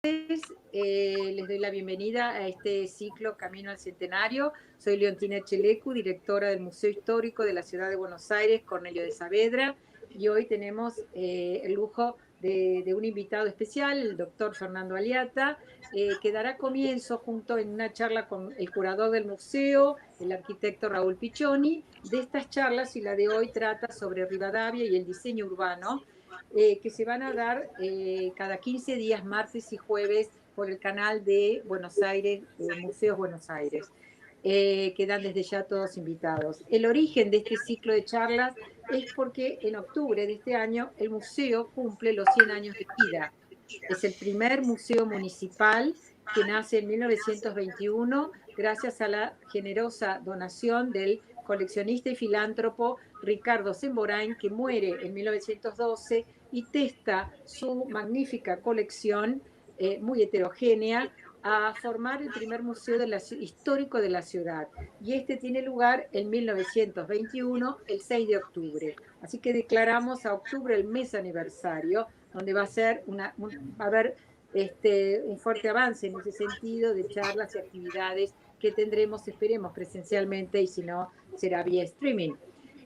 Les doy la bienvenida a este ciclo Camino al Centenario. Soy Leontina Chelecu, directora del Museo Histórico de la Ciudad de Buenos Aires, Cornelio de Saavedra, y hoy tenemos el lujo de un invitado especial, el doctor Fernando Aliata, que dará comienzo junto en una charla con el curador del museo, el arquitecto Raúl Piccioni. De estas charlas, y la de hoy trata sobre Rivadavia y el diseño urbano, que se van a dar cada 15 días, martes y jueves, por el canal de Buenos Aires, Museos Buenos Aires. Quedan desde ya todos invitados. El origen de este ciclo de charlas es porque en octubre de este año el museo cumple los 100 años de vida. Es el primer museo municipal que nace en 1921 gracias a la generosa donación del coleccionista y filántropo Ricardo Semborain, que muere en 1912 y testa su magnífica colección muy heterogénea a formar el primer museo histórico de la ciudad. Y este tiene lugar en 1921, el 6 de octubre. Así que declaramos a octubre el mes aniversario, donde va a haber un fuerte avance en ese sentido de charlas y actividades que tendremos, esperemos, presencialmente, y si no, será vía streaming.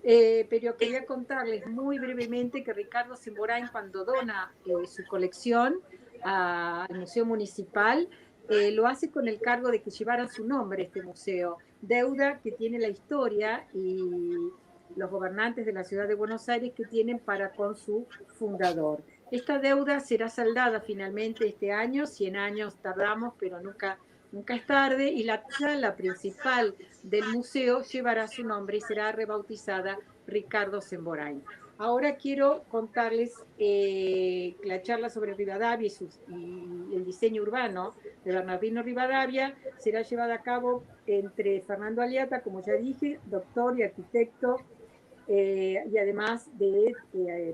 Pero quería contarles muy brevemente que Ricardo Semborain, cuando dona su colección al Museo Municipal, lo hace con el cargo de que llevara su nombre este museo, deuda que tiene la historia y los gobernantes de la ciudad de Buenos Aires que tienen para con su fundador. Esta deuda será saldada finalmente este año, 100 años tardamos, pero nunca es tarde, y la sala principal del museo llevará su nombre y será rebautizada Ricardo Semborain. Ahora quiero contarles la charla sobre Rivadavia y el diseño urbano de Bernardino Rivadavia. Será llevada a cabo entre Fernando Aliata, como ya dije, doctor y arquitecto, y además de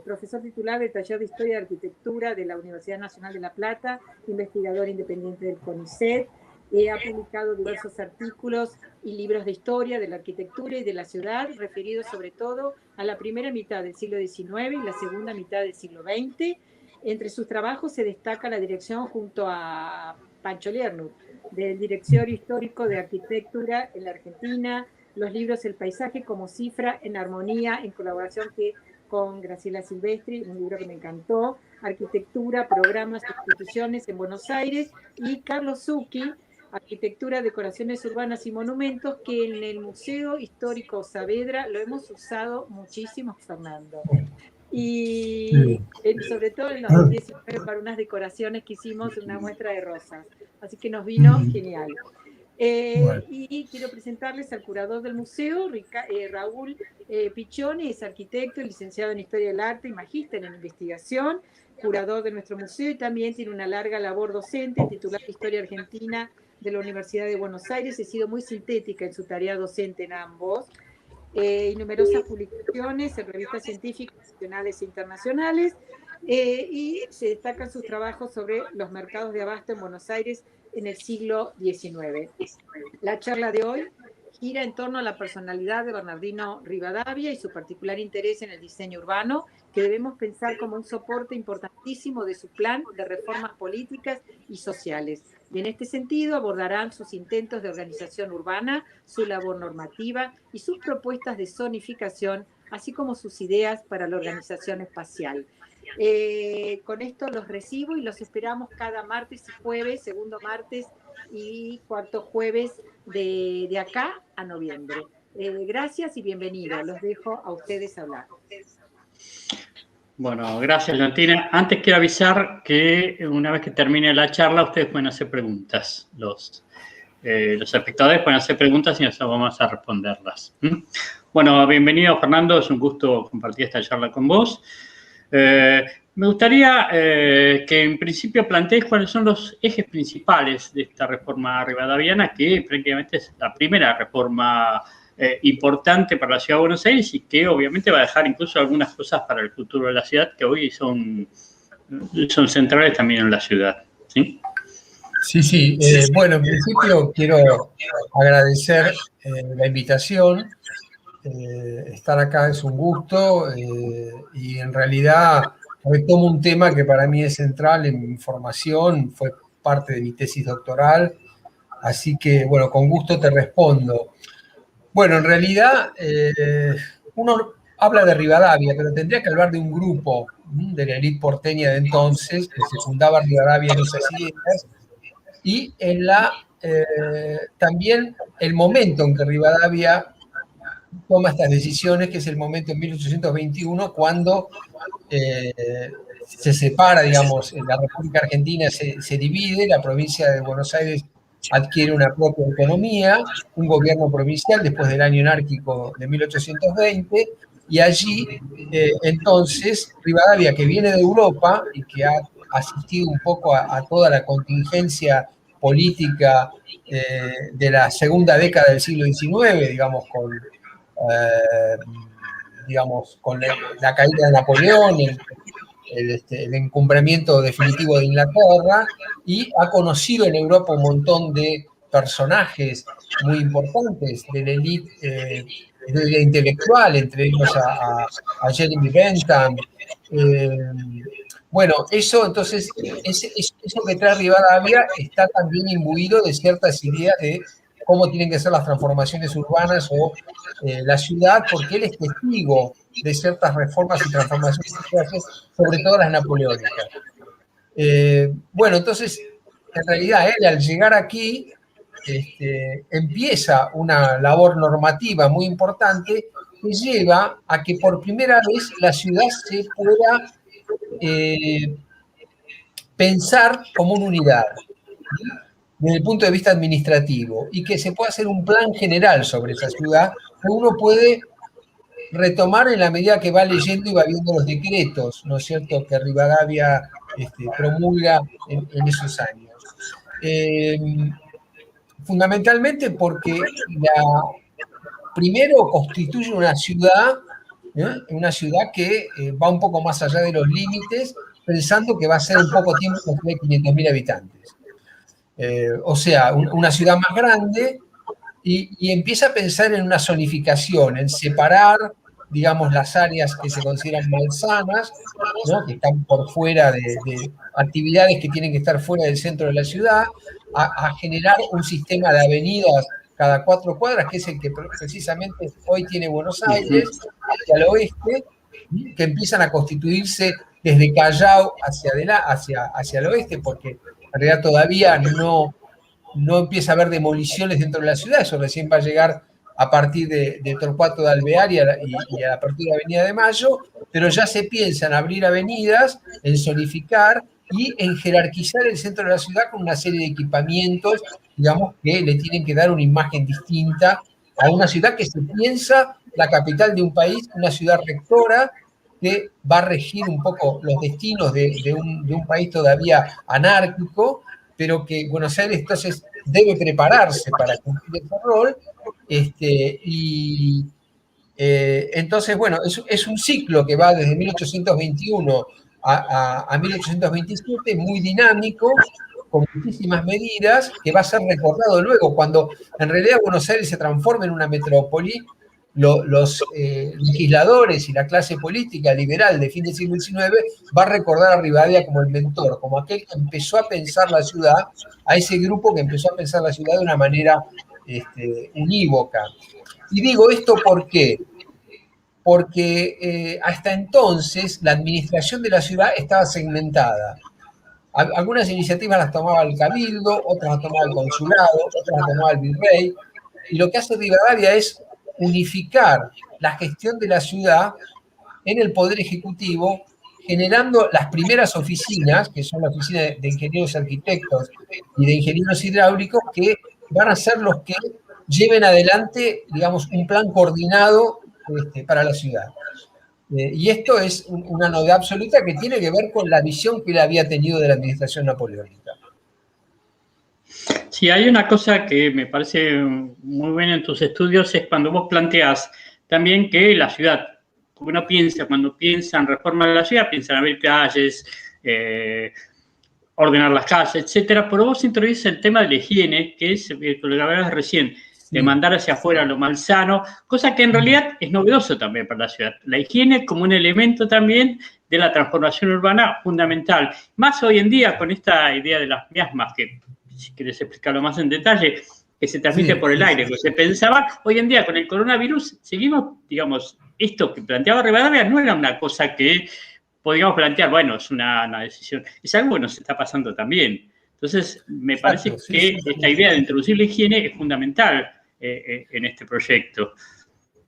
profesor titular del taller de Historia y Arquitectura de la Universidad Nacional de La Plata, investigador independiente del CONICET. Ha publicado diversos artículos y libros de historia de la arquitectura y de la ciudad, referidos sobre todo a la primera mitad del siglo XIX y la segunda mitad del siglo XX. Entre sus trabajos se destaca la dirección junto a Pancho Lerner del Directorio Histórico de Arquitectura en la Argentina, los libros El paisaje como cifra en armonía, en colaboración con Graciela Silvestri, un libro que me encantó, Arquitectura, Programas e Instituciones en Buenos Aires, y Carlos Zucchi, Arquitectura, Decoraciones Urbanas y Monumentos, que en el Museo Histórico Saavedra lo hemos usado muchísimo, Fernando. Y sobre todo en 2019 para unas decoraciones que hicimos, una muestra de rosas. Así que nos vino genial. Y quiero presentarles al curador del museo, Raúl Piccioni. Es arquitecto, licenciado en Historia del Arte y magíster en investigación, curador de nuestro museo, y también tiene una larga labor docente, titular de Historia Argentina de la Universidad de Buenos Aires. He sido muy sintética en su tarea docente en ambos. Y numerosas publicaciones en revistas científicas nacionales e internacionales, y se destacan sus trabajos sobre los mercados de abasto en Buenos Aires en el siglo XIX. La charla de hoy gira en torno a la personalidad de Bernardino Rivadavia y su particular interés en el diseño urbano, que debemos pensar como un soporte importantísimo de su plan de reformas políticas y sociales. Y en este sentido abordarán sus intentos de organización urbana, su labor normativa y sus propuestas de zonificación, así como sus ideas para la organización espacial. Con esto los recibo y los esperamos cada martes y jueves, segundo martes y cuarto jueves de acá a noviembre. Gracias y bienvenidos. Los dejo a ustedes hablar. Bueno, gracias, Leontina. Antes quiero avisar que una vez que termine la charla, ustedes pueden hacer preguntas. Los espectadores pueden hacer preguntas y nosotros vamos a responderlas. Bueno, bienvenido, Fernando. Es un gusto compartir esta charla con vos. Me gustaría que en principio plantees cuáles son los ejes principales de esta reforma rivadaviana, que prácticamente es la primera reforma importante para la Ciudad de Buenos Aires y que obviamente va a dejar incluso algunas cosas para el futuro de la ciudad que hoy son centrales también en la ciudad. ¿Sí? Sí. Bueno, en principio quiero agradecer la invitación. Estar acá es un gusto y en realidad retomo un tema que para mí es central en mi formación. Fue parte de mi tesis doctoral, así que, bueno, con gusto te respondo. Bueno, en realidad, uno habla de Rivadavia, pero tendría que hablar de un grupo de la élite porteña de entonces, que se fundaba Rivadavia en esas ideas, y también el momento en que Rivadavia toma estas decisiones, que es el momento en 1821, cuando se separa, digamos, la República Argentina se divide, la provincia de Buenos Aires adquiere una propia autonomía, un gobierno provincial después del año anárquico de 1820, y allí entonces Rivadavia, que viene de Europa y que ha asistido un poco a toda la contingencia política de la segunda década del siglo XIX, digamos, con la caída de Napoleón, el encumbramiento definitivo de Inglaterra, y ha conocido en Europa un montón de personajes muy importantes de la élite de la intelectual, entre ellos a Jeremy Bentham. Bueno, eso entonces, eso que trae Rivadavia está también imbuido de ciertas ideas de cómo tienen que ser las transformaciones urbanas o la ciudad, porque él es testigo de ciertas reformas y transformaciones que se hacen, sobre todo las napoleónicas. Bueno, entonces, en realidad, él al llegar aquí, empieza una labor normativa muy importante que lleva a que por primera vez la ciudad se pueda pensar como una unidad, ¿sí?, desde el punto de vista administrativo, y que se pueda hacer un plan general sobre esa ciudad que uno puede retomar en la medida que va leyendo y va viendo los decretos, ¿no es cierto?, que Rivadavia promulga en esos años. Fundamentalmente porque primero constituye una ciudad que va un poco más allá de los límites, pensando que va a ser en poco tiempo de 500.000 habitantes. O sea, una ciudad más grande, y empieza a pensar en una zonificación, en separar, digamos, las áreas que se consideran malsanas, ¿no?, que están por fuera de actividades que tienen que estar fuera del centro de la ciudad, a generar un sistema de avenidas cada 4 cuadras, que es el que precisamente hoy tiene Buenos Aires, hacia el oeste, que empiezan a constituirse desde Callao hacia el oeste, porque en realidad todavía no empieza a haber demoliciones dentro de la ciudad, eso recién va a llegar a partir de Torcuato de Alvear y a la apertura de Avenida de Mayo, pero ya se piensa en abrir avenidas, en zonificar y en jerarquizar el centro de la ciudad con una serie de equipamientos, digamos, que le tienen que dar una imagen distinta a una ciudad que se piensa la capital de un país, una ciudad rectora que va a regir un poco los destinos de un país todavía anárquico, pero que Buenos Aires entonces debe prepararse para cumplir ese rol. Entonces, bueno, es un ciclo que va desde 1821 a 1827, muy dinámico, con muchísimas medidas, que va a ser recordado luego, cuando en realidad Buenos Aires se transforma en una metrópoli. Los legisladores y la clase política liberal de fin del siglo XIX va a recordar a Rivadavia como el mentor, como aquel que empezó a pensar la ciudad, a ese grupo que empezó a pensar la ciudad de una manera unívoca. Y digo esto ¿por qué? Porque hasta entonces la administración de la ciudad estaba segmentada. Algunas iniciativas las tomaba el Cabildo, otras las tomaba el Consulado, otras las tomaba el Virrey, y lo que hace Rivadavia es unificar la gestión de la ciudad en el Poder Ejecutivo, generando las primeras oficinas, que son la oficina de ingenieros arquitectos y de ingenieros hidráulicos, que van a ser los que lleven adelante, digamos, un plan coordinado para la ciudad. Y esto es una novedad absoluta que tiene que ver con la visión que él había tenido de la administración napoleónica. Sí, hay una cosa que me parece muy buena en tus estudios, es cuando vos planteás también que la ciudad, uno piensa, cuando piensa en reforma de la ciudad, piensa en abrir calles, ordenar las calles, etcétera, pero vos introduces el tema de la higiene, que es lo que hablabas recién. de mandar hacia afuera lo malsano, cosa que en realidad es novedoso también para la ciudad. La higiene como un elemento también de la transformación urbana fundamental. Más hoy en día con esta idea de las miasmas, que si quieres explicarlo más en detalle, que se transmite por el aire, que se pensaba, hoy en día con el coronavirus seguimos, digamos, esto que planteaba Rivadavia no era una cosa que podríamos plantear, bueno, es una decisión, es algo que nos está pasando también. Entonces, me parece que esta idea de introducir la higiene es fundamental en este proyecto.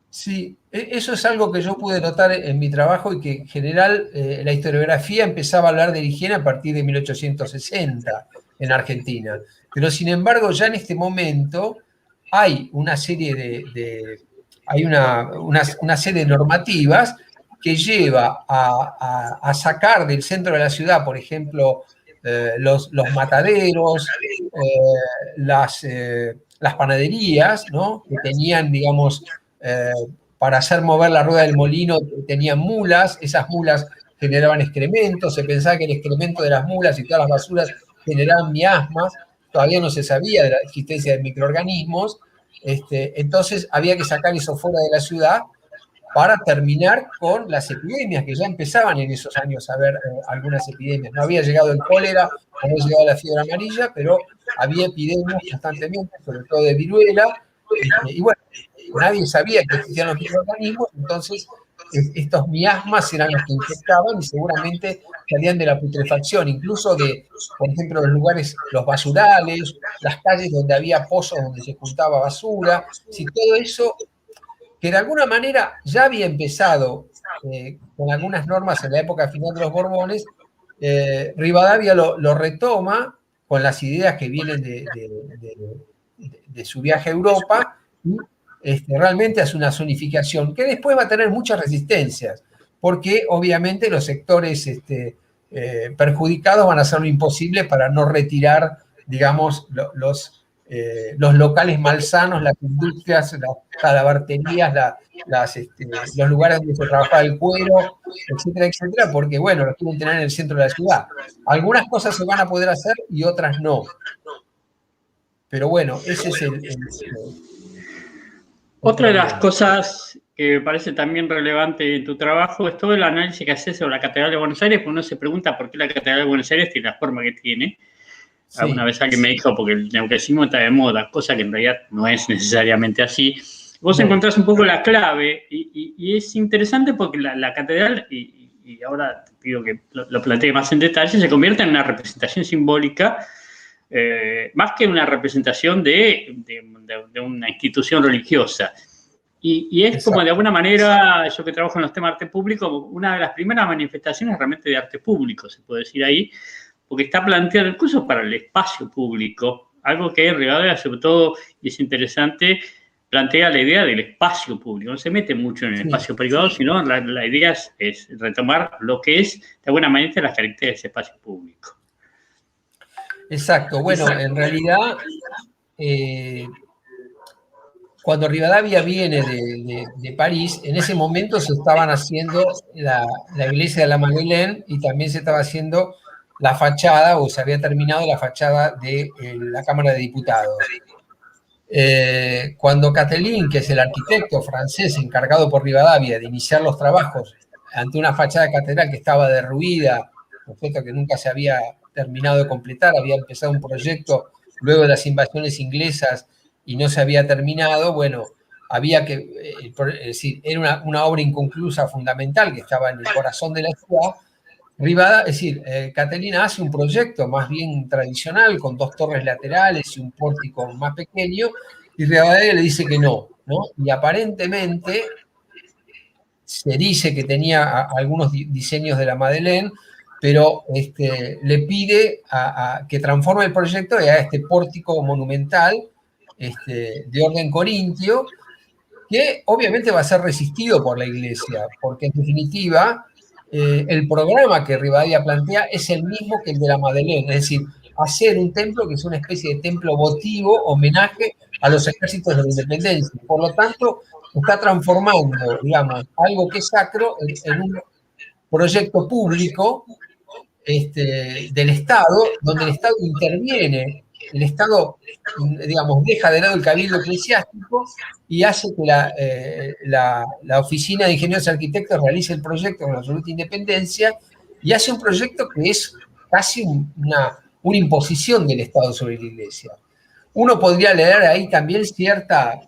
Sí, eso es algo que yo pude notar en mi trabajo y que en general la historiografía empezaba a hablar de la higiene a partir de 1860 en Argentina. Pero sin embargo, ya en este momento hay una serie hay una serie de normativas que lleva a sacar del centro de la ciudad, por ejemplo, los mataderos, las panaderías, ¿no? Que tenían, digamos, para hacer mover la rueda del molino, tenían mulas, esas mulas generaban excrementos, se pensaba que el excremento de las mulas y todas las basuras generaban miasmas, todavía no se sabía de la existencia de microorganismos, entonces había que sacar eso fuera de la ciudad para terminar con las epidemias, que ya empezaban en esos años a haber algunas epidemias. No había llegado el cólera, no había llegado la fiebre amarilla, pero había epidemias constantemente, sobre todo de viruela, y bueno, nadie sabía que existían los microorganismos, entonces estos miasmas eran los que infectaban y seguramente salían de la putrefacción, incluso de, por ejemplo, los lugares, los basurales, las calles donde había pozos donde se juntaba basura, si todo eso que de alguna manera ya había empezado con algunas normas en la época final de los Borbones, Rivadavia lo retoma con las ideas que vienen de su viaje a Europa y realmente hace una zonificación que después va a tener muchas resistencias, porque obviamente los sectores perjudicados van a hacer lo imposible para no retirar, digamos, los locales malsanos, las industrias, las talabarterías, los lugares donde se trabajaba el cuero, etcétera, etcétera, porque, bueno, los quieren tener en el centro de la ciudad. Algunas cosas se van a poder hacer y otras no. Pero bueno, ese es Otra de las cosas que me parece también relevante en tu trabajo es todo el análisis que haces sobre la Catedral de Buenos Aires, porque uno se pregunta por qué la Catedral de Buenos Aires tiene la forma que tiene. Sí. Alguna vez alguien me dijo, porque el neoclasicismo está de moda, cosa que en realidad no es necesariamente así. Vos encontrás un poco la clave y es interesante porque la catedral, y ahora te pido que lo plantee más en detalle, se convierte en una representación simbólica, más que una representación de una institución religiosa. Y es como de alguna manera, yo que trabajo en los temas de arte público, una de las primeras manifestaciones realmente de arte público, se puede decir ahí, porque está planteado incluso para el espacio público, algo que Rivadavia, sobre todo, y es interesante, plantea la idea del espacio público. No se mete mucho en el espacio privado, sino la idea es retomar lo que es, de alguna manera, las características de ese espacio público. Exacto. Bueno, en realidad, cuando Rivadavia viene de París, en ese momento se estaban haciendo la iglesia de la Madeleine y también se estaba haciendo la fachada, o se había terminado la fachada de la Cámara de Diputados. Cuando Catelin, que es el arquitecto francés encargado por Rivadavia de iniciar los trabajos ante una fachada de catedral que estaba derruida, objeto que nunca se había terminado de completar, había empezado un proyecto luego de las invasiones inglesas y no se había terminado, bueno, había que, es decir, era una obra inconclusa fundamental que estaba en el corazón de la ciudad. Rivadavia, es decir, Catelina hace un proyecto más bien tradicional con 2 torres laterales y un pórtico más pequeño, y Rivadavia le dice que no, ¿no? Y aparentemente se dice que tenía algunos diseños de la Madeleine, pero le pide que transforme el proyecto y a este pórtico monumental de orden corintio, que obviamente va a ser resistido por la iglesia, porque en definitiva el programa que Rivadavia plantea es el mismo que el de la Madeleine, es decir, hacer un templo que es una especie de templo votivo, homenaje a los ejércitos de la independencia. Por lo tanto, está transformando, digamos, algo que es sacro en un proyecto público del Estado, donde el Estado interviene el Estado, digamos, deja de lado el cabildo eclesiástico y hace que la Oficina de Ingenieros y Arquitectos realice el proyecto con absoluta independencia y hace un proyecto que es casi una imposición del Estado sobre la Iglesia. Uno podría leer ahí también ciertas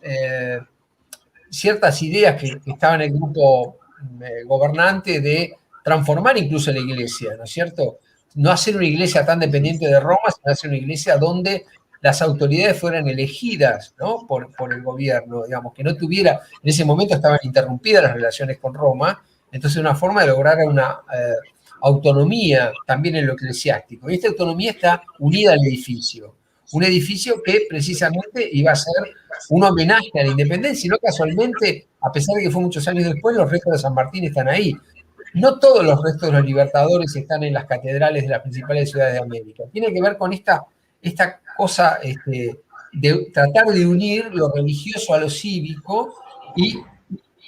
ideas que estaban en el grupo gobernante de transformar incluso la Iglesia, ¿no es cierto? No hacer una iglesia tan dependiente de Roma, sino hacer una iglesia donde las autoridades fueran elegidas, ¿no? por el gobierno, digamos, que no tuviera, en ese momento estaban interrumpidas las relaciones con Roma, entonces una forma de lograr una autonomía también en lo eclesiástico. Y esta autonomía está unida al edificio, un edificio que precisamente iba a ser un homenaje a la independencia, y no casualmente, a pesar de que fue muchos años después, los restos de San Martín están ahí. No todos los restos de los libertadores están en las catedrales de las principales ciudades de América. Tiene que ver con esta cosa de tratar de unir lo religioso a lo cívico y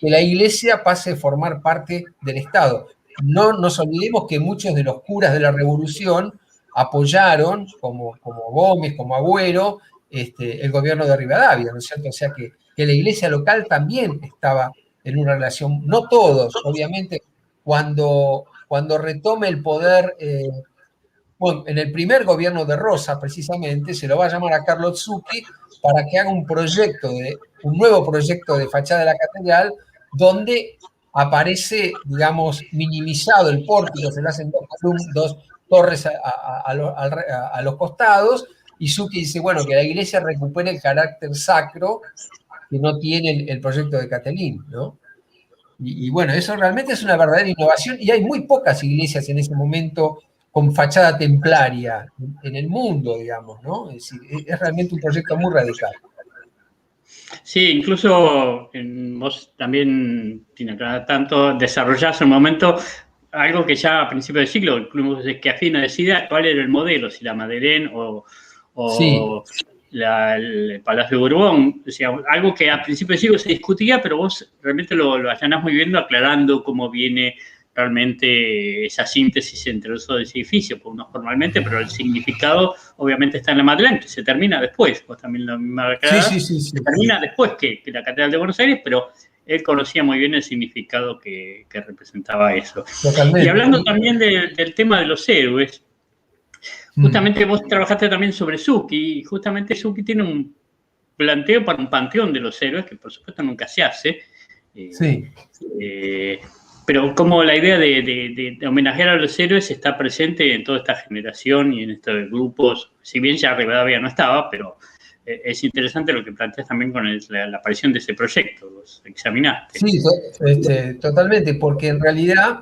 que la iglesia pase a formar parte del Estado. No nos olvidemos que muchos de los curas de la Revolución apoyaron, como Gómez, como Agüero, el gobierno de Rivadavia, ¿no es cierto? O sea que la iglesia local también estaba en una relación, no todos, obviamente. Cuando retome el poder, bueno, en el primer gobierno de Rosa, precisamente, se lo va a llamar a Carlo Zucchi para que haga un nuevo proyecto de fachada de la catedral, donde aparece, digamos, minimizado el pórtico, se le hacen dos torres a los costados, y Zucchi dice, bueno, que la iglesia recupere el carácter sacro que no tiene el proyecto de Catelín, ¿no? Y bueno, eso realmente es una verdadera innovación y hay muy pocas iglesias en ese momento con fachada templaria en el mundo, digamos, ¿no? Es decir, es realmente un proyecto muy radical. Sí, incluso vos también, cada tanto, desarrollás en un momento algo que ya a principios del siglo, incluso que Afino decida cuál era el modelo, si la Madeleine o sí. el Palacio de Borbón, o sea, algo que a principios del siglo se discutía, pero vos realmente lo allanás muy bien aclarando cómo viene realmente esa síntesis entre los dos edificios, por uno formalmente, pero el significado obviamente está en la Madeleine, que se termina después, vos también lo mismo aclarás, sí. se termina después que la Catedral de Buenos Aires, pero él conocía muy bien el significado que representaba eso. Totalmente. Y hablando también del tema de los héroes, justamente vos trabajaste también sobre Zucchi, y justamente Zucchi tiene un planteo para un panteón de los héroes, que por supuesto nunca se hace. Sí. Pero como la idea de homenajear a los héroes está presente en toda esta generación y en estos grupos, si bien ya Rivadavia no estaba, pero es interesante lo que planteas también con la aparición de ese proyecto, los examinaste. Sí, totalmente, porque en realidad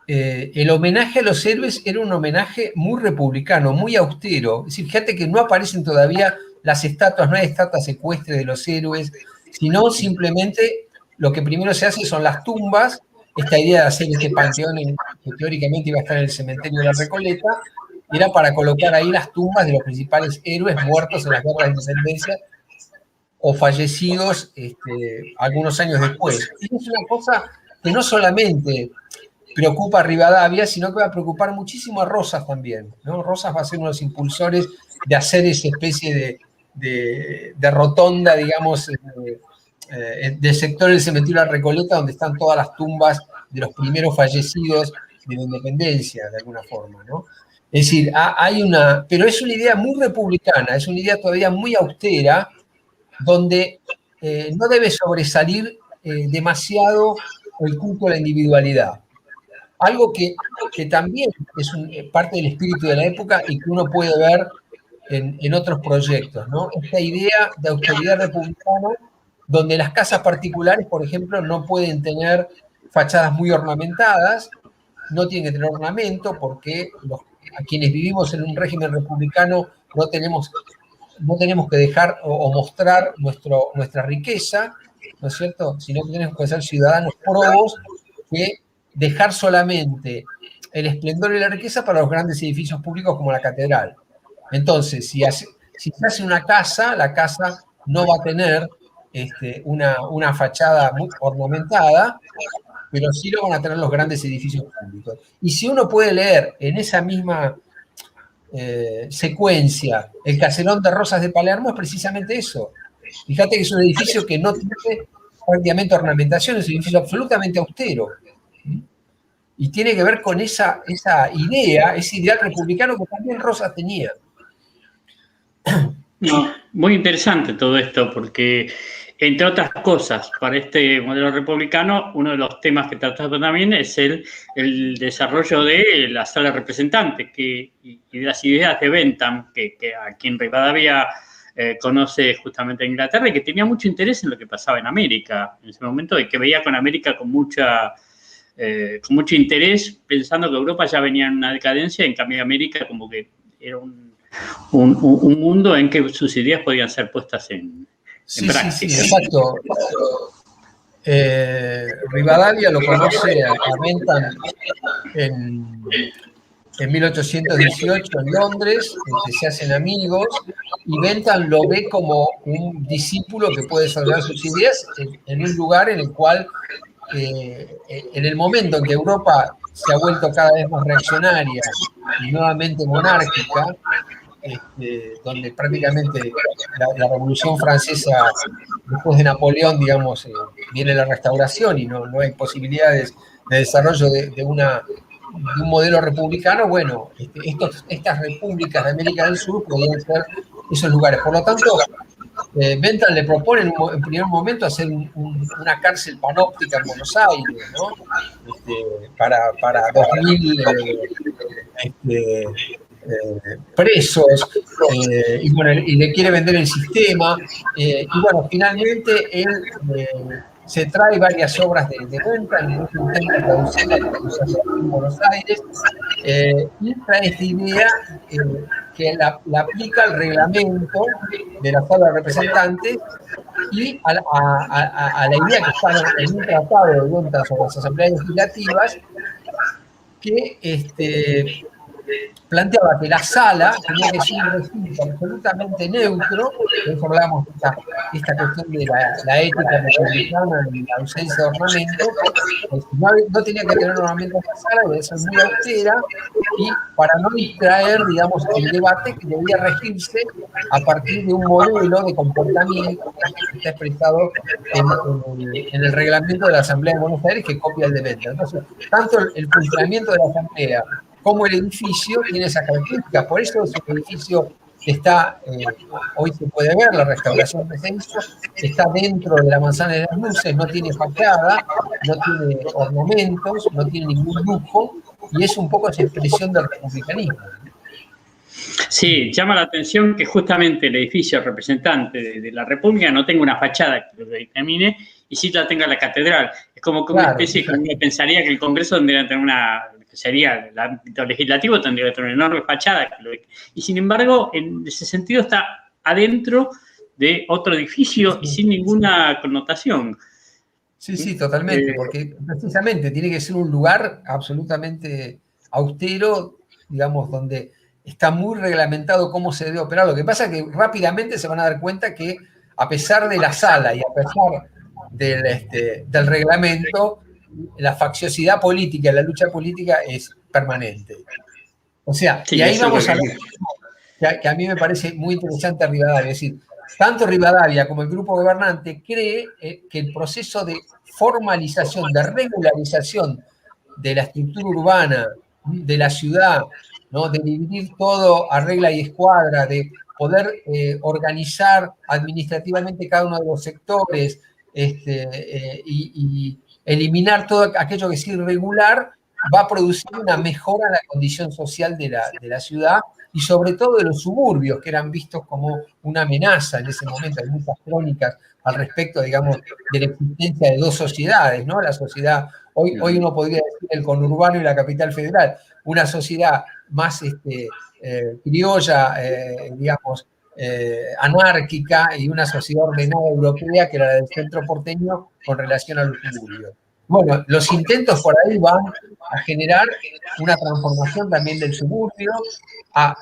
el homenaje a los héroes era un homenaje muy republicano, muy austero. Es decir, fíjate que no aparecen todavía las estatuas, no hay estatuas ecuestres de los héroes, sino simplemente lo que primero se hace son las tumbas. Esta idea de hacer este panteón que teóricamente iba a estar en el cementerio de la Recoleta era para colocar ahí las tumbas de los principales héroes muertos en las guerras de independencia o fallecidos algunos años después. Y es una cosa que no solamente preocupa a Rivadavia, sino que va a preocupar muchísimo a Rosas también, ¿no? Rosas va a ser uno de los impulsores de hacer esa especie de rotonda, digamos, del sector del cementerio de la Recoleta, donde están todas las tumbas de los primeros fallecidos de la independencia, de alguna forma, ¿no? Es decir, pero es una idea muy republicana, es una idea todavía muy austera, donde no debe sobresalir demasiado el culto a la individualidad. Algo que también es parte del espíritu de la época y que uno puede ver en otros proyectos, ¿no? Esta idea de austeridad republicana, donde las casas particulares, por ejemplo, no pueden tener fachadas muy ornamentadas, no tienen que tener ornamento porque a quienes vivimos en un régimen republicano no tenemos que dejar o mostrar nuestra riqueza, ¿no es cierto? Sino que tenemos que ser ciudadanos probos, que dejar solamente el esplendor y la riqueza para los grandes edificios públicos como la catedral. Entonces, si se hace una casa, la casa no va a tener una fachada muy ornamentada, pero sí lo van a tener los grandes edificios públicos. Y si uno puede leer en esa misma secuencia el caserón de Rosas de Palermo es precisamente eso. Fíjate que es un edificio que no tiene prácticamente ornamentación, es un edificio absolutamente austero. Y tiene que ver con esa idea, ese ideal republicano que también Rosas tenía. No, muy interesante todo esto, porque, entre otras cosas, para este modelo republicano, uno de los temas que tratamos también es el desarrollo de la sala representante y de las ideas de Bentham, que a quien Rivadavia conoce justamente en Inglaterra y que tenía mucho interés en lo que pasaba en América en ese momento, y que veía con América con mucho interés, pensando que Europa ya venía en una decadencia, en cambio América como que era un mundo en que sus ideas podían ser puestas en práctica. Sí, exacto. Rivadavia lo conoce a Bentham en 1818 en Londres, se hacen amigos, y Bentham lo ve como un discípulo que puede desarrollar sus ideas en un lugar en el cual, en el momento en que Europa se ha vuelto cada vez más reaccionaria y nuevamente monárquica, donde prácticamente la Revolución Francesa, después de Napoleón, digamos, viene la restauración y no hay posibilidades de desarrollo de un modelo republicano. Bueno, estas repúblicas de América del Sur podían ser esos lugares. Por lo tanto, Bentham le propone en primer momento hacer una cárcel panóptica en Buenos Aires, ¿no? Para 2.000 presos, y le quiere vender el sistema, y bueno, finalmente él se trae varias obras de Bentham, intenta traducirlas en Buenos Aires, y trae esta idea que la aplica al reglamento de la Sala de Representantes y a la idea que está en un tratado de Bentham sobre las asambleas legislativas, que planteaba que la sala tenía que ser un recinto absolutamente neutro. Por eso hablamos de esta cuestión de la ética republicana y la ausencia de ornamento. No tenía que tener ornamento en la sala, debía ser muy austera, y para no distraer, digamos, el debate que debía regirse a partir de un modelo de comportamiento que está expresado en el reglamento de la Asamblea de Buenos Aires, que copia el de Bentham. Entonces, tanto el funcionamiento de la Asamblea como el edificio tiene esa característica. Por eso es un edificio que está, hoy se puede ver, la restauración que se hizo, está dentro de la Manzana de las Luces, no tiene fachada, no tiene ornamentos, no tiene ningún lujo, y es un poco esa expresión del republicanismo. Sí, llama la atención que justamente el edificio representante de la República no tenga una fachada que lo determine, y sí la tenga la catedral. Es como que una especie que uno pensaría que el Congreso tendría que tener que sería el ámbito legislativo, tendría que tener una enorme fachada. Y sin embargo, en ese sentido está adentro de otro edificio y sin ninguna connotación. Sí, totalmente, porque precisamente tiene que ser un lugar absolutamente austero, digamos, donde está muy reglamentado cómo se debe operar. Lo que pasa es que rápidamente se van a dar cuenta que, a pesar de la sala y a pesar del reglamento, la facciosidad política, la lucha política es permanente. O sea, sí, y ahí vamos a ver que a mí me parece muy interesante Rivadavia. Es decir, tanto Rivadavia como el grupo gobernante cree que el proceso de formalización, de regularización de la estructura urbana, de la ciudad, ¿no? De dividir todo a regla y escuadra, de poder organizar administrativamente cada uno de los sectores, y eliminar todo aquello que es irregular, va a producir una mejora en la condición social de la ciudad, y sobre todo de los suburbios, que eran vistos como una amenaza en ese momento. Hay muchas crónicas al respecto, digamos, de la existencia de dos sociedades, ¿no? La sociedad, hoy uno podría decir el conurbano y la capital federal, una sociedad más criolla, digamos, anárquica, y una sociedad ordenada europea que era la del centro porteño con relación a los suburbios. Bueno, los intentos por ahí van a generar una transformación también del suburbio, a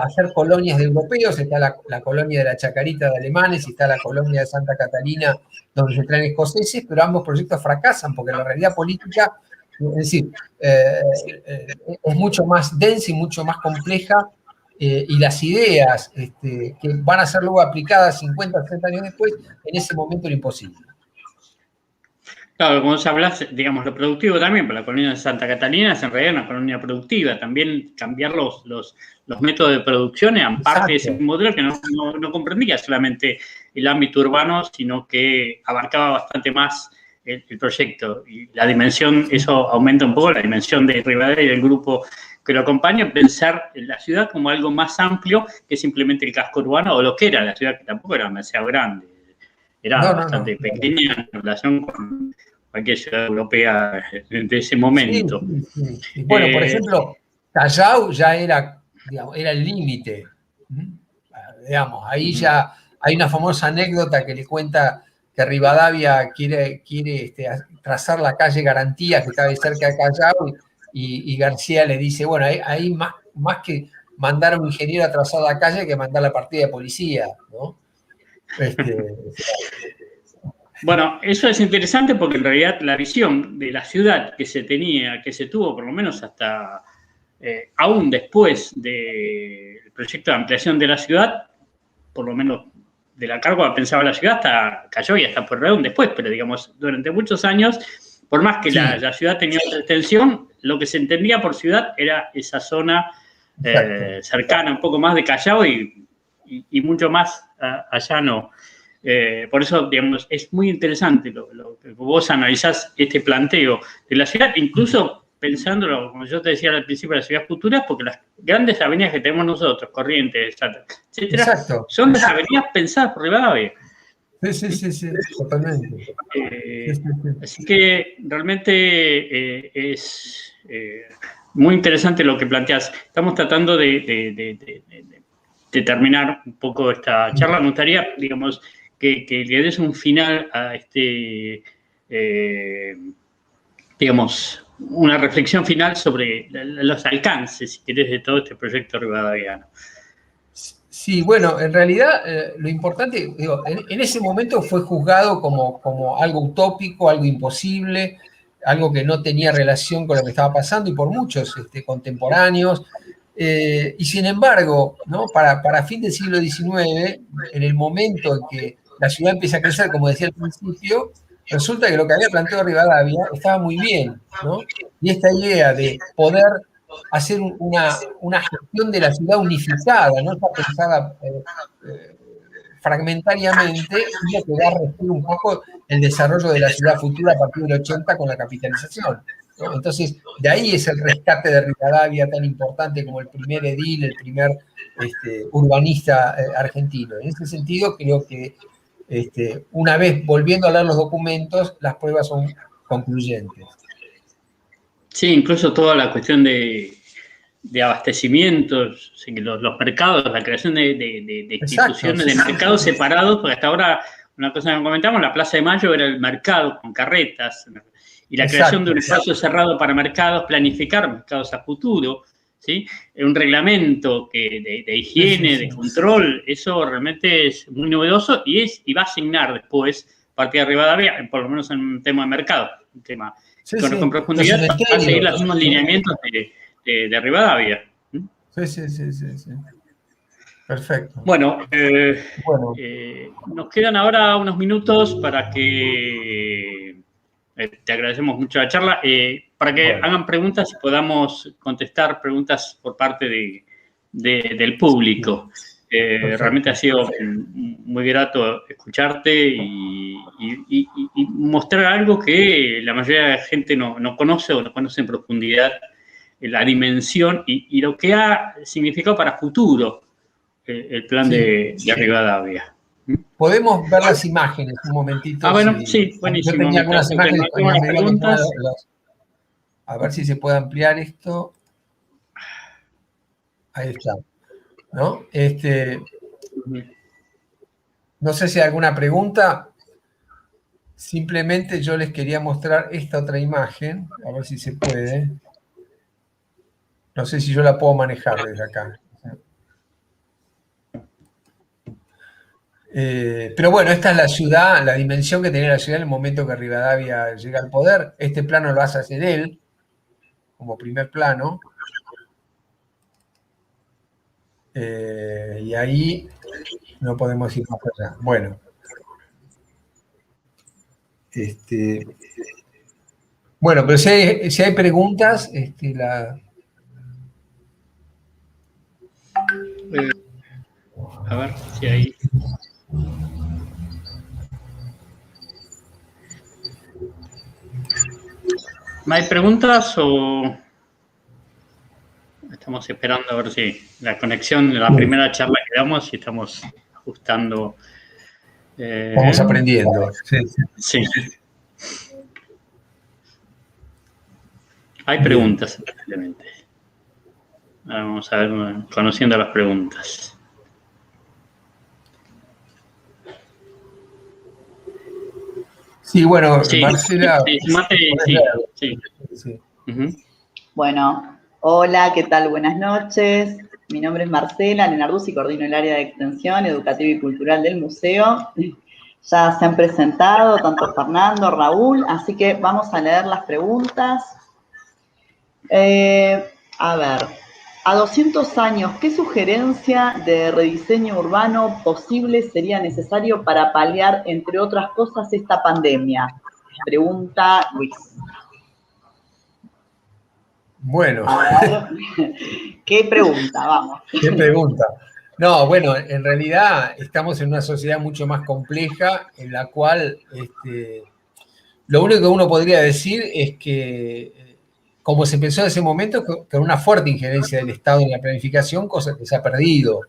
hacer colonias de europeos. Está la colonia de la Chacarita de alemanes y está la colonia de Santa Catalina, donde se traen escoceses, pero ambos proyectos fracasan porque la realidad política Es decir, es mucho más densa y mucho más compleja, y las ideas que van a ser luego aplicadas 50, 60 años después, en ese momento era imposible. Claro, como se habla, digamos, lo productivo también, para la colonia de Santa Catalina es en realidad una colonia productiva. También cambiar los métodos de producción eran parte de ese modelo que no comprendía solamente el ámbito urbano, sino que abarcaba bastante más el proyecto. Y la dimensión, eso aumenta un poco la dimensión de Rivadavia y del grupo que lo acompaña, pensar en la ciudad como algo más amplio que simplemente el casco urbano, o lo que era la ciudad, que tampoco era demasiado grande. Era bastante pequeña en relación con cualquier ciudad europea de ese momento. Sí. Bueno, por ejemplo, Callao ya era, digamos, era el límite. Digamos, ahí ya hay una famosa anécdota que le cuenta que Rivadavia quiere trazar la calle Garantía, que está ahí cerca de Callao, y García le dice, bueno, ahí más que mandar a un ingeniero a trazar la calle que mandar la partida de policía, ¿no? Bueno, eso es interesante porque en realidad la visión de la ciudad que se tuvo por lo menos hasta aún después del proyecto de ampliación de la ciudad, por lo menos de la Cárcova pensaba la ciudad, hasta Callao y hasta Pueyrredón después, pero digamos, durante muchos años, por más que la ciudad tenía otra extensión, lo que se entendía por ciudad era esa zona cercana, un poco más de Callao y mucho más allá no. Por eso, digamos, es muy interesante lo que vos analizás este planteo de la ciudad, incluso pensándolo, como yo te decía al principio, de las ciudades futuras, porque las grandes avenidas que tenemos nosotros, Corrientes, etcétera, son las avenidas pensadas por Rivadavia. Sí, totalmente. Así que realmente es muy interesante lo que planteás. Estamos tratando de terminar un poco esta charla. Me gustaría, digamos, que le des un final a digamos, una reflexión final sobre los alcances, si querés, de todo este proyecto rivadaviano. Sí, bueno, en realidad lo importante, digo, en ese momento fue juzgado como algo utópico, algo imposible, algo que no tenía relación con lo que estaba pasando, y por muchos contemporáneos. Y sin embargo, ¿no? Para fin del siglo XIX, en el momento en que la ciudad empieza a crecer, como decía al principio, resulta que lo que había planteado Rivadavia estaba muy bien, ¿no? Y esta idea de poder hacer una gestión de la ciudad unificada, no está pensada fragmentariamente, iba a quedar regir un poco el desarrollo de la ciudad futura a partir del 80 con la capitalización, ¿no? Entonces, de ahí es el rescate de Rivadavia tan importante como el primer edil, el primer urbanista argentino. En ese sentido, creo que una vez volviendo a leer los documentos, las pruebas son concluyentes. Sí, incluso toda la cuestión de abastecimientos, los mercados, la creación de instituciones de mercados separados, porque hasta ahora, una cosa que comentamos, la Plaza de Mayo era el mercado con carretas, y la creación de un espacio cerrado para mercados, planificar mercados a futuro, ¿sí? Un reglamento de higiene, de control, eso realmente es muy novedoso y va a asignar después, a partir de Rivadavia, por lo menos en un tema de mercado, un tema con profundidad, va a seguir los mismos lineamientos de Rivadavia. Sí. Perfecto. Bueno, nos quedan ahora unos minutos para que te agradecemos mucho la charla, para que hagan preguntas y podamos contestar preguntas por parte del público. Realmente ha sido muy grato escucharte y mostrar algo que la mayoría de la gente no conoce o no conoce en profundidad, la dimensión y lo que ha significado para futuro el plan de Rivadavia. Podemos ver las imágenes un momentito. Bueno, sí, buenísimo. Yo tenía algunas imágenes con las preguntas. A ver si se puede ampliar esto. Ahí está. ¿No? No sé si hay alguna pregunta. Simplemente yo les quería mostrar esta otra imagen. A ver si se puede. No sé si yo la puedo manejar desde acá. Pero bueno, esta es la ciudad, la dimensión que tenía la ciudad en el momento que Rivadavia llega al poder. Este plano lo hace hacer él, como primer plano. Y ahí no podemos ir más allá. Bueno. Bueno, pero si hay preguntas, a ver si hay... ¿No hay preguntas o estamos esperando a ver si la conexión de la primera charla que damos y estamos ajustando? Estamos aprendiendo. Sí. Hay preguntas, evidentemente. Vamos a ver, conociendo las preguntas. Sí, bueno, sí, Marcela. Sí. Bueno, hola, ¿qué tal? Buenas noches. Mi nombre es Marcela Lenarduzzi, coordino el área de extensión educativa y cultural del museo. Ya se han presentado tanto Fernando, Raúl, así que vamos a leer las preguntas. A ver, a 200 años, ¿qué sugerencia de rediseño urbano posible sería necesario para paliar, entre otras cosas, esta pandemia? Pregunta Luis. Bueno. A ver, ¿qué pregunta? Vamos. ¿Qué pregunta? No, bueno, en realidad estamos en una sociedad mucho más compleja en la cual lo único que uno podría decir es que, como se pensó en ese momento, con una fuerte injerencia del Estado en la planificación, cosa que se ha perdido,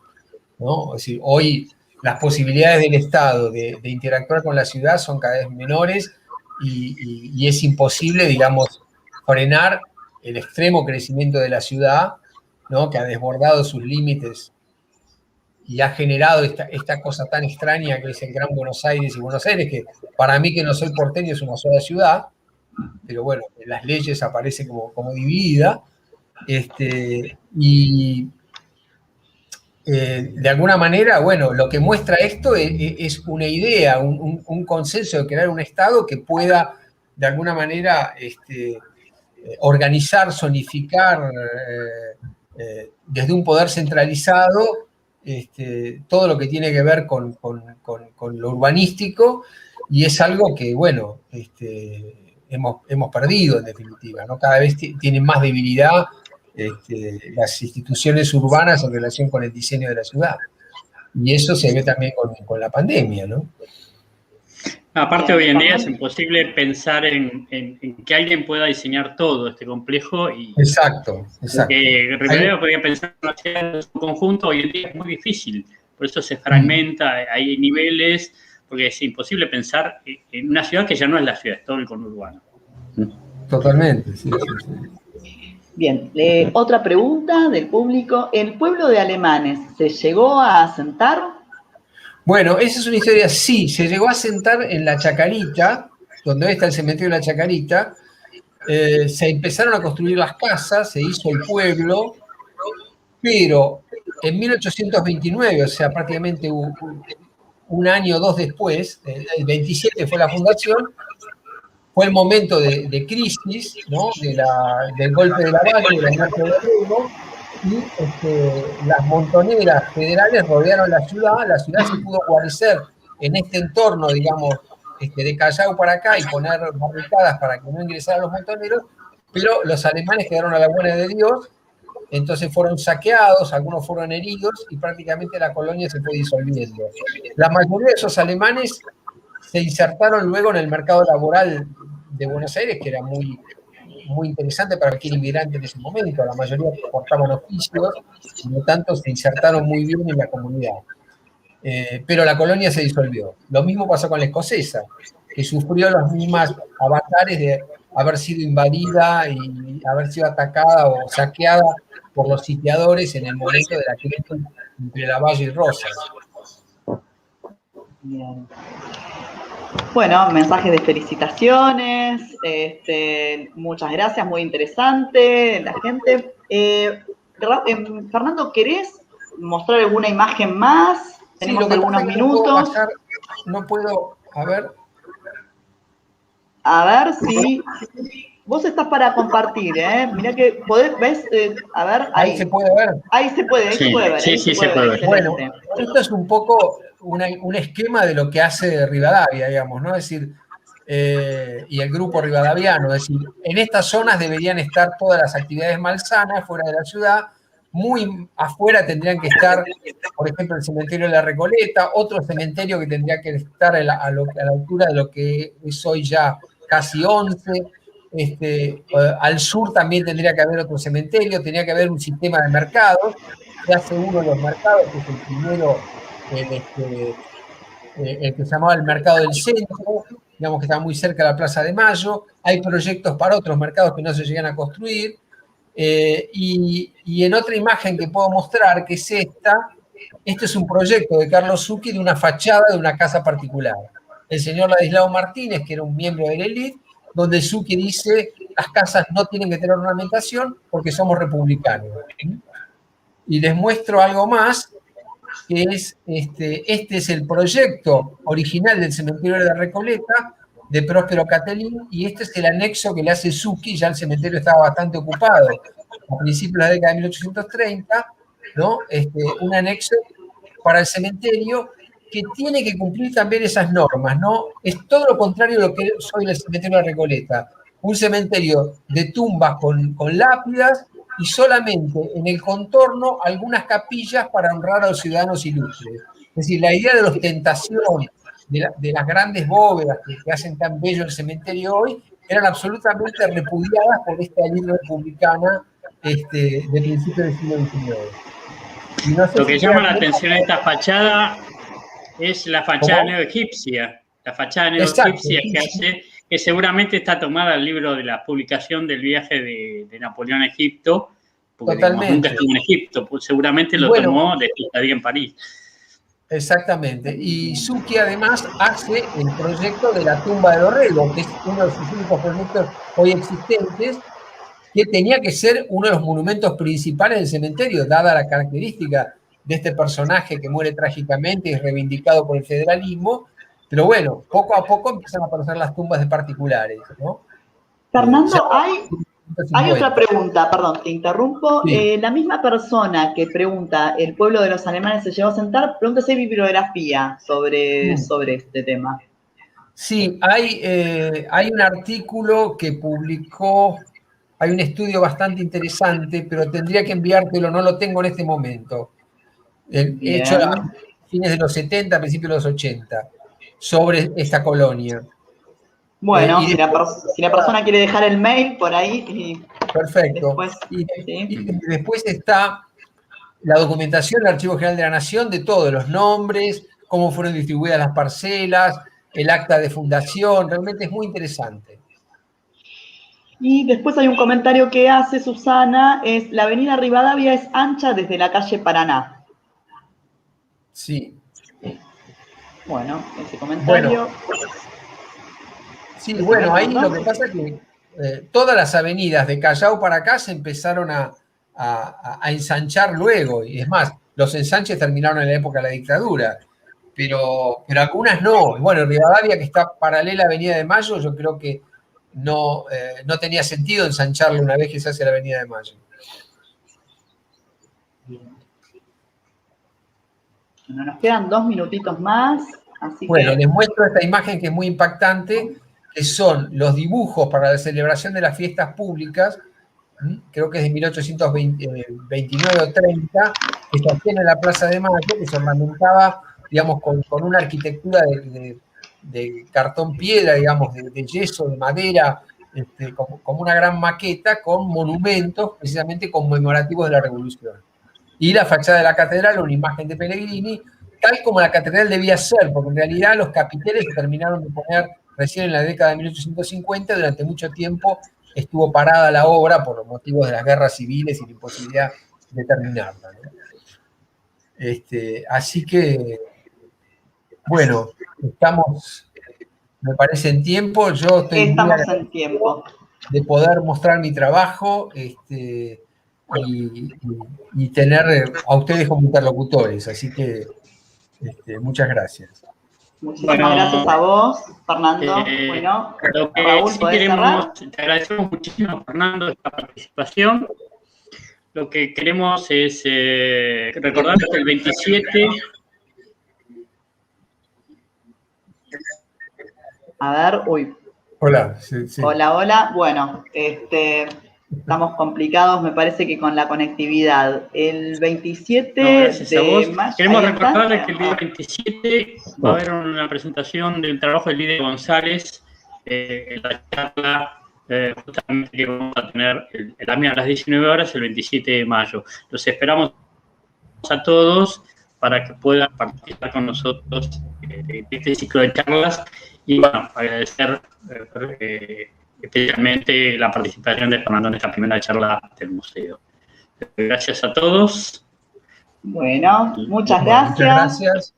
¿no? Es decir, hoy las posibilidades del Estado de interactuar con la ciudad son cada vez menores y es imposible, digamos, frenar el extremo crecimiento de la ciudad, ¿no? Que ha desbordado sus límites y ha generado esta cosa tan extraña que es el Gran Buenos Aires y Buenos Aires, que para mí, que no soy porteño, es una sola ciudad, pero bueno, en las leyes aparece como dividida, y de alguna manera, bueno, lo que muestra esto es una idea, un consenso de crear un Estado que pueda, de alguna manera, organizar, zonificar desde un poder centralizado todo lo que tiene que ver con lo urbanístico, y es algo que, bueno, hemos perdido en definitiva, ¿no? Cada vez tienen más debilidad las instituciones urbanas en relación con el diseño de la ciudad. Y eso se ve también con la pandemia, ¿no? Aparte, hoy en día es imposible pensar en que alguien pueda diseñar todo este complejo. Exacto. Primero podría pensar en un conjunto, hoy en día es muy difícil. Por eso se fragmenta, hay niveles, porque es imposible pensar en una ciudad que ya no es la ciudad, es todo el conurbano. Totalmente, sí. Bien, otra pregunta del público. ¿El pueblo de Alemanes se llegó a asentar? Bueno, esa es una historia, sí, se llegó a asentar en La Chacarita, donde hoy está el cementerio de La Chacarita. Se empezaron a construir las casas, se hizo el pueblo, pero en 1829, o sea, prácticamente un año o dos después, el 27 fue la fundación, fue el momento de crisis, ¿no? Del golpe de la Valle, de la muerte de Rego, y las montoneras federales rodearon la ciudad se pudo guarecer en este entorno, digamos, de Callao para acá y poner barricadas para que no ingresaran los montoneros, pero los alemanes quedaron a la buena de Dios, entonces fueron saqueados, algunos fueron heridos y prácticamente la colonia se fue disolviendo. La mayoría de esos alemanes se insertaron luego en el mercado laboral de Buenos Aires, que era muy interesante para cualquier inmigrante en ese momento. La mayoría portaban oficios, por lo tanto se insertaron muy bien en la comunidad. Pero la colonia se disolvió. Lo mismo pasó con la escocesa, que sufrió los mismos avatares de haber sido invadida y haber sido atacada o saqueada por los sitiadores en el momento de la crisis entre Lavalle y Rosas. Bien. Bueno, mensajes de felicitaciones, muchas gracias, muy interesante la gente. Fernando, ¿querés mostrar alguna imagen más? Tenemos sí, algunos minutos. No puedo, a ver. A ver si... Vos estás para compartir, ¿eh? Mirá que podés, ¿ves? A ver, Ahí se puede ver. Ahí se puede, Sí, ver. sí, Ahí sí, se puede ver. Bueno, esto es un poco un esquema de lo que hace Rivadavia, digamos, ¿no? Es decir, y el grupo rivadaviano, es decir, en estas zonas deberían estar todas las actividades malsanas fuera de la ciudad, muy afuera tendrían que estar, por ejemplo, el cementerio de la Recoleta, otro cementerio que tendría que estar a la altura de lo que es hoy ya casi 11. Al sur también tendría que haber otro cementerio, tendría que haber un sistema de mercados. Se hace uno de los mercados, que es el primero, el que se llamaba el Mercado del Centro, digamos que está muy cerca de la Plaza de Mayo. Hay proyectos para otros mercados que no se llegan a construir. Y en otra imagen que puedo mostrar, que es esta, este es un proyecto de Carlos Zucchi de una fachada de una casa particular. El señor Ladislao Martínez, que era un miembro de la élite, donde Zucchi dice, las casas no tienen que tener ornamentación porque somos republicanos. Y les muestro algo más, que es, este es el proyecto original del cementerio de la Recoleta, de Próspero Catelín, y este es el anexo que le hace Zucchi, ya el cementerio estaba bastante ocupado a principios de la década de 1830, ¿no? Un anexo para el cementerio que tiene que cumplir también esas normas, ¿no? Es todo lo contrario de lo que es hoy el cementerio de la Recoleta, un cementerio de tumbas con lápidas y solamente en el contorno algunas capillas para honrar a los ciudadanos ilustres. Es decir, la idea de la ostentación, de las grandes bóvedas que hacen tan bello el cementerio hoy, eran absolutamente repudiadas por esta élite republicana de principios del siglo XIX. No sé lo que llama la atención en esta fachada es la fachada neoegipcia. La fachada neoegipcia que seguramente está tomada del libro de la publicación del viaje de Napoleón a Egipto, porque digamos, nunca estuvo en Egipto, pues seguramente lo tomó de su estadía en París. Exactamente. Y Zucchi además hace el proyecto de la tumba de Dorrego, que es uno de sus únicos proyectos hoy existentes, que tenía que ser uno de los monumentos principales del cementerio, dada la característica de este personaje que muere trágicamente y es reivindicado por el federalismo. Pero bueno, poco a poco empiezan a aparecer las tumbas de particulares, ¿no? Fernando, hay otra pregunta, perdón, te interrumpo. Sí. La misma persona que pregunta, ¿el pueblo de los alemanes se llegó a sentar? Pregunta si hay bibliografía sobre este tema. Sí, hay un artículo que publicó, hay un estudio bastante interesante, pero tendría que enviártelo, no lo tengo en este momento. Hecho a fines de los 70, principios de los 80, sobre esta colonia. Bueno, si la persona quiere dejar el mail por ahí. Perfecto. Después está la documentación del Archivo General de la Nación de todos los nombres, cómo fueron distribuidas las parcelas, el acta de fundación, realmente es muy interesante. Y después hay un comentario que hace Susana, es la avenida Rivadavia es ancha desde la calle Paraná. Sí. Bueno, ese comentario. Bueno, ahí lo que pasa es que todas las avenidas de Callao para acá se empezaron a ensanchar luego, y es más, los ensanches terminaron en la época de la dictadura, pero algunas no. Bueno, Rivadavia, que está paralela a Avenida de Mayo, yo creo que no tenía sentido ensancharlo una vez que se hace la Avenida de Mayo. Bueno, nos quedan 2 minutitos más. Así bueno, les muestro esta imagen que es muy impactante, que son los dibujos para la celebración de las fiestas públicas, creo que es de 1829 o 30, que se hacían en la Plaza de Mayo, que se ornamentaba, digamos, con una arquitectura de cartón piedra, digamos, de yeso, de madera, como una gran maqueta con monumentos precisamente conmemorativos de la Revolución. Y la fachada de la catedral, una imagen de Pellegrini, tal como la catedral debía ser, porque en realidad los capiteles se terminaron de poner recién en la década de 1850, durante mucho tiempo estuvo parada la obra por los motivos de las guerras civiles y la imposibilidad de terminarla, ¿no? Así que, bueno, estamos, me parece, en tiempo. Yo estoy estamos en tiempo de poder mostrar mi trabajo y tener a ustedes como interlocutores. Así que muchas gracias. Muchísimas Bueno, gracias a vos, Fernando. Bueno, lo que Raúl, sí ¿podés cerrar? te agradecemos muchísimo, Fernando, esta participación. Lo que queremos es recordar que el 27... A ver, uy. Hola, sí. Hola, hola. Bueno, estamos complicados, me parece que con la conectividad. El 27 gracias a vos. de mayo. Queremos recordarles que el día 27 va a haber una presentación del trabajo de Lidia González en la charla justamente que vamos a tener a las 19 horas el 27 de mayo. Los esperamos a todos para que puedan participar con nosotros de este ciclo de charlas y bueno, agradecer especialmente la participación de Fernando en esta primera charla del museo. Gracias a todos. Bueno, muchas gracias. Muchas gracias.